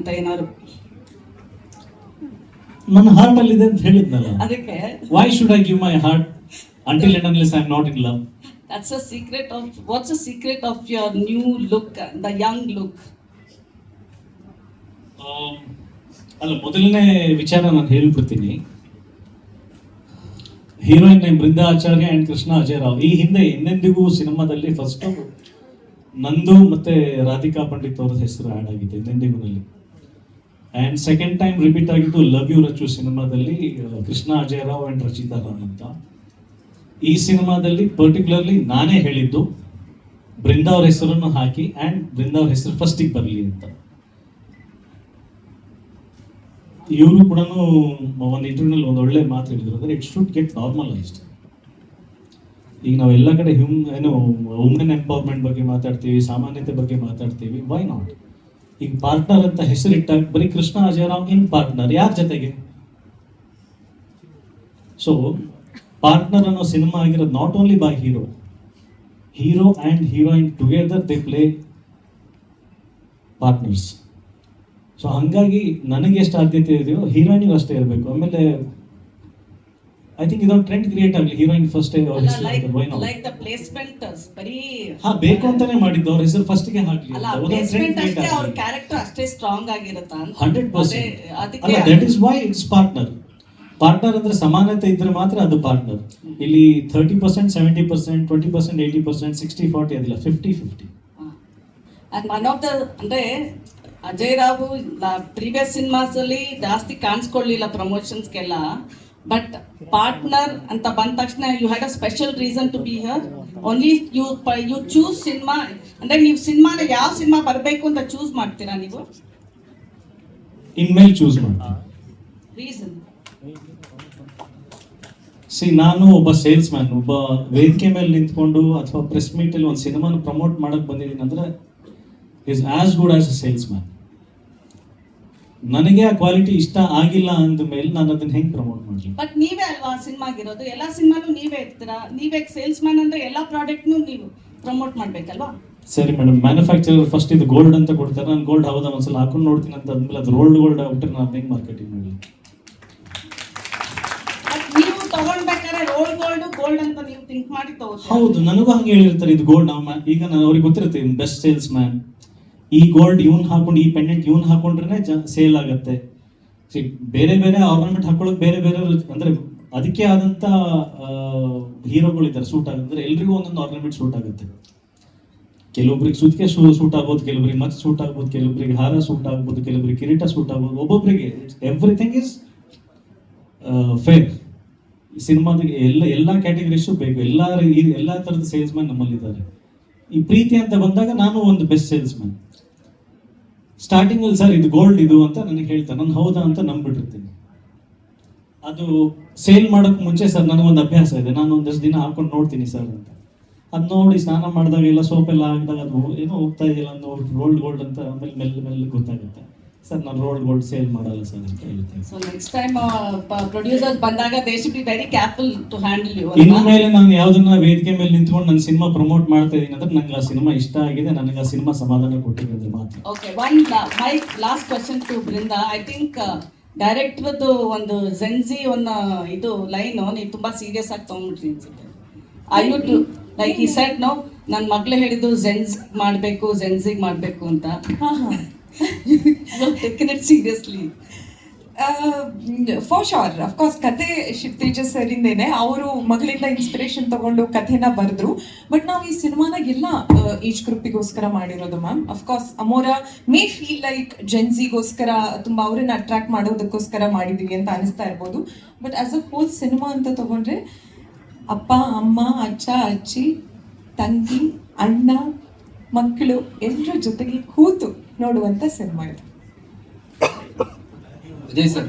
ಅಂತ ಏನಾದ್ರು? ನನ್ನ ಹಾರ್ಟ್ ಅಲ್ಲಿ ಇದೆ ಅಂತ ಹೇಳಿದ್ನಲ್ಲ. ಅದಕ್ಕೆ why should I give my heart until and unless I am not in love? That's a secret of, what's the secret of your new look, the young look? ಅಲ್ಲ, ಮೊದಲನೇ ವಿಚಾರ ನಾನು ಹೇಳ್ಬಿಡ್ತೀನಿ. Heroine name Brinda Acharya and Krishna Ajay Rao. ಈ ಹಿಂದೆ ಎಂದೆಂದಿಗೂ ಸಿನಿಮಾದಲ್ಲಿ first ನಂದು ಮತ್ತೆ ರಾಧಿಕಾ ಪಂಡಿತ್ ಅವರ ಹೆಸರು ಆ್ಯಡ್ ಆಗಿದೆ ಎಂದೆಂದಿಗೂನಲ್ಲಿ. ಆ್ಯಂಡ್ ಸೆಕೆಂಡ್ ಟೈಮ್ ರಿಪೀಟ್ ಆಗಿದ್ದು ಲವ್ ಯು ರಚು ಸಿನಿಮಾದಲ್ಲಿ ಕೃಷ್ಣ ಅಜಯ್ ರಾವ್ ಅಂಡ್ ರಚಿತಾ ರಾಮ್ ಅಂತ. ಈ ಸಿನಿಮಾದಲ್ಲಿ ಪರ್ಟಿಕ್ಯುಲರ್ಲಿ ನಾನೇ ಹೇಳಿದ್ದು ಬೃಂದಾ ಅವ್ರ ಹೆಸರನ್ನು ಹಾಕಿ ಆ್ಯಂಡ್ ಬೃಂದಾ ಅವ್ರ ಹೆಸರು ಫಸ್ಟಿಗೆ ಬರಲಿ ಅಂತ. ಇವರು ಕೂಡ ಒಂದು ಇಂಟರ್ವ್ಯೂನಲ್ಲಿ ಒಂದು ಒಳ್ಳೆ ಮಾತು ಹೇಳಿದ್ರು, ಅಂದರೆ ಇಟ್ ಶುಡ್ ಗೆಟ್ ನಾರ್ಮಲೈಸ್ಡ್. ಈಗ ನಾವು ಎಲ್ಲ ಕಡೆ ವುಮೆನ್ ಎಂಪವರ್ಮೆಂಟ್ ಬಗ್ಗೆ ಮಾತಾಡ್ತೀವಿ, ಸಾಮಾನ್ಯತೆ ಬಗ್ಗೆ ಮಾತಾಡ್ತೀವಿ. Why not? ಈಗ ಪಾರ್ಟ್ನರ್ ಅಂತ ಹೆಸರಿಟ್ಟಾಗ ಬರೀ ಕೃಷ್ಣ ಅಜಯ್ ರಾವ್ ಇನ್ ಪಾರ್ಟ್ನರ್ ಯಾರ ಜೊತೆಗೆ? ಸೊ ಪಾರ್ಟ್ನರ್ ಅನ್ನೋ ಸಿನಿಮಾ ಆಗಿರೋದು not only by hero and heroine together they play partners. So ಹಂಗಾಗಿ ನನಗೆ ಎಷ್ಟು ಆದ್ಯತೆ ಇದೆಯೋ ಹೀರೋಯಿನಿಗೂ ಅಷ್ಟೇ ಇರಬೇಕು. ಆಮೇಲೆ ಐ ಥಿಂಕ್ ಇದೊಂದು ಟ್ರೆಂಡ್ ಕ್ರಿಯೇಟ್ ಆಗಲಿ, heroine first like the placement ಬರೀ ಬೇಕು ಅಂತಾನೆ ಮಾಡಿದ್ದು, ಅವ್ರ ಹೆಸರು ಫಸ್ಟ್ ಗೆ ಹಾಕ್ಲಿ. ಅವ್ರ ಕ್ಯಾರೆಕ್ಟರ್ ಅಷ್ಟೇ ಸ್ಟ್ರಾಂಗ್ ಆಗಿರುತ್ತಾ? 100%. ಅಲ್ಲ, that is why it's partner. Partner ಅಂದ್ರೆ ಸಮಾನತೆ ಇದ್ರೆ ಮಾತ್ರ ಅದು ಪಾರ್ಟ್ನರ್. ಇಲ್ಲಿ 30%, 70%, 20%, 80%, 60-40 ಅದಿಲ್ಲ, 50-50. ಅಂಡ್ ಒನ್ ಆಫ್ ದ, ಅಂದ್ರೆ ಅಜಯ್ ರಾವ್ ಪ್ರೀವಿಯಸ್ ಸಿನಿಮಾಸ್ ಅಲ್ಲಿ ಜಾಸ್ತಿ ಕಾಣಿಸ್ಕೊಳ್ಳಿಲ್ಲ ಪ್ರಮೋಷನ್ಸ್ಗೆಲ್ಲ, ಬಟ್ ಪಾರ್ಟ್ನರ್ ಅಂತ ಬಂದ ತಕ್ಷಣ you had a special reason to be here. Only you choose cinema, ಅಂದ್ರೆ ನೀವು ಸಿನಿಮಾನ ಯಾವ ಸಿನಿಮಾ ಬರಬೇಕು ಅಂತ ಚೂಸ್ ಮಾಡ್ತೀರಾ ನೀವು? ಇನ್ಮೇಲೆ ಚೂಸ್ ಮಾಡ್ತೀನಿ. ರೀಸನ್? ನಾನು ಒಬ್ಬ ಸೇಲ್ಸ್ ಮ್ಯಾನ್, ಒಬ್ಬ ವೇದಿಕೆ ಮೇಲೆ ನಿಂತ್ಕೊಂಡು ಅಥವಾ ಪ್ರೆಸ್ ಮೀಟ್ ಅಲ್ಲಿ ಒಂದು ಸಿನಿಮಾನ ಪ್ರಮೋಟ್ ಮಾಡಕ್ ಬಂದಿದ್ದೀನಿ ಅಂದ್ರೆ is as good as a sales man. ನನಗೆ ಆ ಕ್ವಾಲಿಟಿ ಇಷ್ಟ ಆಗಿಲ್ಲ ಅಂದ ಮೇಲೆ ನಾನು ಅದನ್ನ ಹೆಂಗ್ ಪ್ರಮೋಟ್ ಮಾಡಲಿ? ಬಟ್ ನೀವೇ ಅಲ್ವಾ ಸಿನಿಮಾಗಿರೋದು, ಎಲ್ಲಾ ಸಿನಿಮಾನು ನೀವೇ ಇರ್ತೀರಾ, ನೀವೇ ಸೇಲ್ಸ್ ಮ್ಯಾನ್ ಅಂದ್ರೆ ಎಲ್ಲಾ ಪ್ರಾಡಕ್ಟ್ನು ನೀವು ಪ್ರಮೋಟ್ ಮಾಡ್ಬೇಕಲ್ವಾ? ಸರಿ ಮೇಡಮ್, ಮ್ಯಾನುಫ್ಯಾಕ್ಚರರ್ ಫಸ್ಟ್ ಇದು ಗೋಲ್ಡ್ ಅಂತ ಕೊಡ್ತಾರೆ, ನಾನು ಗೋಲ್ಡ್ ಹೌದಾ ಒಂದ್ಸಲ ಹಾಕೊಂಡು ನೋಡ್ತೀನಿ ಅಂತ ಅಂದ್ಮೇಲೆ ಅದು ಗೋಲ್ಡ್ ಆಗ್ಬಿಟ್ರೆ ನಾನು ಹೆಂಗ್ ಮಾರ್ಕೆಟಿಂಗ್ ಮಾಡಲಿ? ನೀವು ತಗೊಂಡ್ಬೇಕಾದ್ರೆ ಗೋಲ್ಡ್ ಅಂತ ನೀವು ಥಿಂಕ್ ಮಾಡಿ ತಗೋತೀರಾ? ಹೌದು, ನನಗೂ ಹಂಗೆ ಹೇಳಿರ್ತಾರೆ ಇದು ಗೋಲ್ಡ್. ಈಗ ನಾನು ಅವ್ರಿಗೆ ಗೊತ್ತಿರುತ್ತೆ ಬೆಸ್ಟ್ ಸೇಲ್ಸ್ ಮ್ಯಾನ್, ಈ ಗೋಲ್ಡ್ ಇವನ್ ಹಾಕೊಂಡು, ಈ ಪೆಂಡೆಂಟ್ ಇವನ್ ಹಾಕೊಂಡ್ರೆ ಸೇಲ್ ಆಗುತ್ತೆ. ಬೇರೆ ಬೇರೆ ಆರ್ನಮೆಂಟ್ ಹಾಕೊಳ್ಳೋಕೆ ಬೇರೆ ಬೇರೆ ಅಂದ್ರೆ ಅದಕ್ಕೆ ಆದಂತ ಹೀರೋಗಳು ಇದ್ದಾರೆ ಸೂಟ್ ಆಗುತ್ತೆ. ಎಲ್ರಿಗೂ ಒಂದೊಂದು ಆರ್ನಮೆಂಟ್ ಸೂಟ್ ಆಗುತ್ತೆ. ಕೆಲವೊಬ್ರಿಗೆ ಸುತ್ತಿಗೆ ಸೂಟ್ ಆಗ್ಬೋದು, ಕೆಲವೊಬ್ರಿಗೆ ಮಚ್ಚ ಸೂಟ್ ಆಗ್ಬೋದು, ಕೆಲವೊಬ್ರಿಗೆ ಹಾರ ಸೂಟ್ ಆಗ್ಬೋದು, ಕೆಲವೊಬ್ರಿಗೆ ಕಿರೀಟ ಸೂಟ್ ಆಗ್ಬೋದು. ಒಬ್ಬೊಬ್ಬರಿಗೆ ಎವ್ರಿಥಿಂಗ್ ಇಸ್ ಫೇರ್. ಸಿನಿಮಾದಿಗೆ ಎಲ್ಲ ಕ್ಯಾಟಗರೀಸು ಬೇಕು. ಎಲ್ಲ ತರದ ಸೇಲ್ಸ್ ಮ್ಯಾನ್ ನಮ್ಮಲ್ಲಿದ್ದಾರೆ. ಈ ಪ್ರೀತಿ ಅಂತ ಬಂದಾಗ ನಾನು ಒಂದು ಬೆಸ್ಟ್ ಸೇಲ್ಸ್ ಮ್ಯಾನ್. ಸ್ಟಾರ್ಟಿಂಗ್ ಅಲ್ಲಿ ಸರ್ ಇದು ಗೋಲ್ಡ್ ಇದು ಅಂತ ನನಗೆ ಹೇಳ್ತಾರೆ, ನಾನು ಹೌದಾ ಅಂತ ನಂಬಿಟ್ಟಿರ್ತೀನಿ. ಅದು ಸೇಲ್ ಮಾಡೋಕೆ ಮುಂಚೆ ಸರ್ ನನಗೊಂದು ಅಭ್ಯಾಸ ಇದೆ, ನಾನು ಒಂದಷ್ಟು ದಿನ ಹಾಕೊಂಡು ನೋಡ್ತೀನಿ ಸರ್ ಅಂತ. ಅದು ನೋಡಿ ಸ್ನಾನ ಮಾಡಿದಾಗ ಎಲ್ಲ ಸೋಪ್ ಎಲ್ಲ ಹಾಕಿದಾಗ ಅದು ಏನೋ ಹೋಗ್ತಾ ಇದೆಯಲ್ಲ ರೋಲ್ಡ್ ಗೋಲ್ಡ್ ಅಂತ ಆಮೇಲೆ ಮೆಲ್ಲ ಗೊತ್ತಾಗುತ್ತೆ. ಸರ್ ನಾನು ರೋಲ್ಡ್ ಗೋಲ್ಡ್ ಸೇಲ್ ಮಾಡಲ್ಲ ಸರ್ ಅಂತ ಹೇಳ್ತೀನಿ. ಸೊ ನೆಕ್ಸ್ಟ್ ಟೈಮ್ ಪ್ರೊಡ್ಯೂಸರ್ಸ್ ಬಂದಾಗ they should be very careful to handle you. ಇನ್ಮೇಲೆ ನಾನು ಯಾವ್ದನ್ನ ವೇದಿಕೆ ಮೇಲೆ ನಿಂತ್ಕೊಂಡು ನನ್ನ ಸಿನಿಮಾ ಪ್ರಮೋಟ್ ಮಾಡ್ತಾ ಇದೀನಿ ಅಂದ್ರೆ ನಂಗೆ ಆ ಸಿನಿಮಾ ಇಷ್ಟ ಆಗಿದೆ, ನನಗೆ ಆ ಸಿನಿಮಾ ಸಮಾಧಾನ ಕೊಟ್ಟಿದೆ ಮಾತ್ರ. Okay, my last question to Brinda. I think ಡೈರೆಕ್ಟರ್ದು ಒಂದು ಜೆನ್ಜಿ ಒಂದು ಇದು ಲೈನ್ ನೀವು ತುಂಬಾ ಸೀರಿಯಸ್ ಆಗಿ ತಗೊಂಡ್ಬಿಟ್ರಿ ಅನ್ಸುತ್ತೆ. ಐ ಯು ಟು ಲೈಕ್ ಈ ಸೆಟ್ ನೋ, ನನ್ನ ಮಗಳು ಹೇಳಿದ್ದು ಜೆನ್ಜಿಗ್ ಮಾಡಬೇಕು ಅಂತ. Taken it seriously? For sure, of course ಕತೆ ಶಿವ್ ತೇಜಸ್ ಸರಿಂದೇನೆ, ಅವರು ಮಗಳಿಂದ ಇನ್ಸ್ಪಿರೇಷನ್ ತಗೊಂಡು ಕಥೆನ ಬರೆದ್ರು. ಬಟ್ ನಾವು ಈ ಸಿನಿಮಾನಾಗ ಎಲ್ಲ ಏಜ್ ಗ್ರೂಪಿಗೋಸ್ಕರ ಮಾಡಿರೋದು ಮ್ಯಾಮ್. ಅಫ್ಕೋರ್ಸ್ ಅಮೋರಾ ಮೇ ಫೀಲ್ ಲೈಕ್ ಜೆನ್ಸಿಗೋಸ್ಕರ ತುಂಬಾ ಅವ್ರನ್ನ ಅಟ್ರಾಕ್ಟ್ ಮಾಡೋದಕ್ಕೋಸ್ಕರ ಮಾಡಿದೀವಿ ಅಂತ ಅನಿಸ್ತಾ ಇರ್ಬೋದು. But as a whole cinema ಅಂತ ತಗೊಂಡ್ರೆ ಅಪ್ಪ ಅಮ್ಮ ಅಜ್ಜ ಅಜ್ಜಿ ತಂಗಿ ಅಣ್ಣ ಮಕ್ಕಳು ಎಲ್ಲರ ಜೊತೆಗೆ ಕೂತು ನೋಡುವಂತ ಸಿನಿಮಾ ಇದು. ವಿಜಯ್ ಸರ್,